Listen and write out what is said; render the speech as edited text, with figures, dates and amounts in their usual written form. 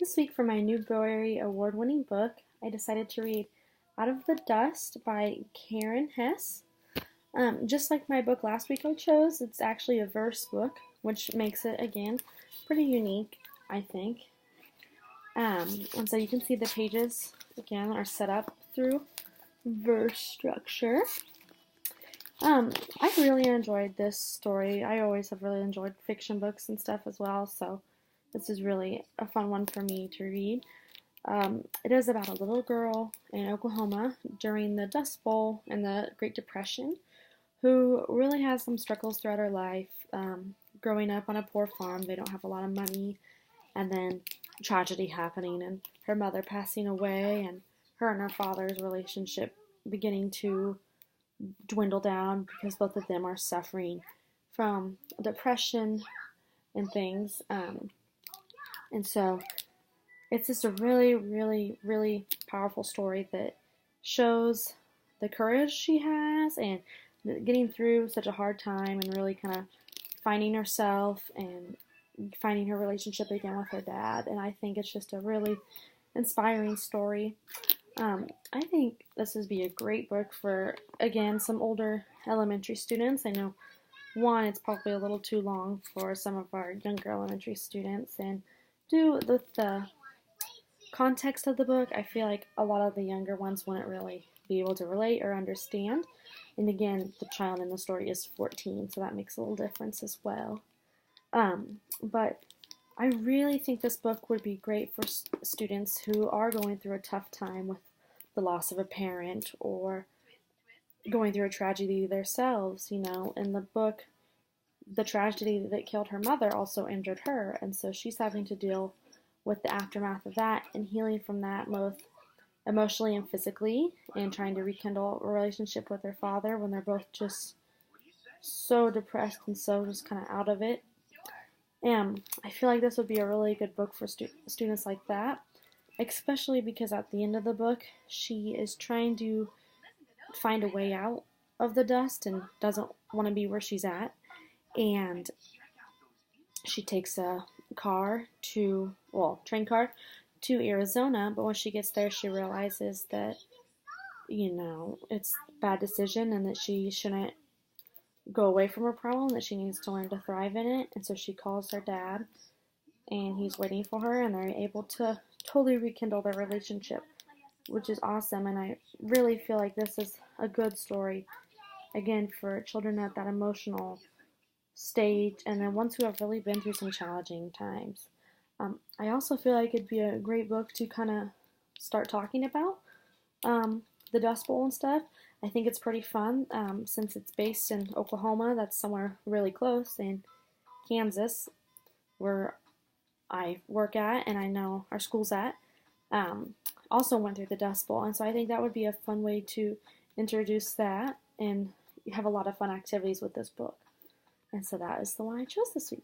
This week for my Newbery Award-winning book, I decided to read Out of the Dust by Karen Hess. Just like my book last week I chose, it's actually a verse book, which makes it, again, pretty unique, I think. And so you can see the pages, again, are set up through verse structure. I really enjoyed this story. I always have really enjoyed fiction books and stuff as well, so this is really a fun one for me to read. It is about a little girl in Oklahoma during the Dust Bowl and the Great Depression who really has some struggles throughout her life. Growing up on a poor farm, they don't have a lot of money, and then tragedy happening and her mother passing away and her father's relationship beginning to dwindle down because both of them are suffering from depression and things. And so it's just a really, really, really powerful story that shows the courage she has and getting through such a hard time and really kind of finding herself and finding her relationship again with her dad. And I think it's just a really inspiring story. I think this would be a great book for, again, some older elementary students. I know, one, it's probably a little too long for some of our younger elementary students, and due with the context of the book, I feel like a lot of the younger ones wouldn't really be able to relate or understand. And again, the child in the story is 14, so that makes a little difference as well. But I really think this book would be great for students who are going through a tough time with the loss of a parent or going through a tragedy themselves. In the book, the tragedy that killed her mother also injured her, and so she's having to deal with the aftermath of that and healing from that both emotionally and physically, and trying to rekindle a relationship with her father when they're both just so depressed and so just kind of out of it. And I feel like this would be a really good book for students like that, especially because at the end of the book, she is trying to find a way out of the dust and doesn't want to be where she's at. And she takes a train car to Arizona, but when she gets there, she realizes that, it's a bad decision and that she shouldn't go away from her problem, that she needs to learn to thrive in it. And so she calls her dad, and he's waiting for her, and they're able to totally rekindle their relationship, which is awesome. And I really feel like this is a good story, again, for children at that emotional stage, and then ones who have really been through some challenging times. I also feel like it'd be a great book to kind of start talking about the Dust Bowl and stuff. I think it's pretty fun since it's based in Oklahoma. That's somewhere really close, in Kansas, where I work at and I know our school's at. Also went through the Dust Bowl, and so I think that would be a fun way to introduce that and have a lot of fun activities with this book. And so that is the one I chose this week.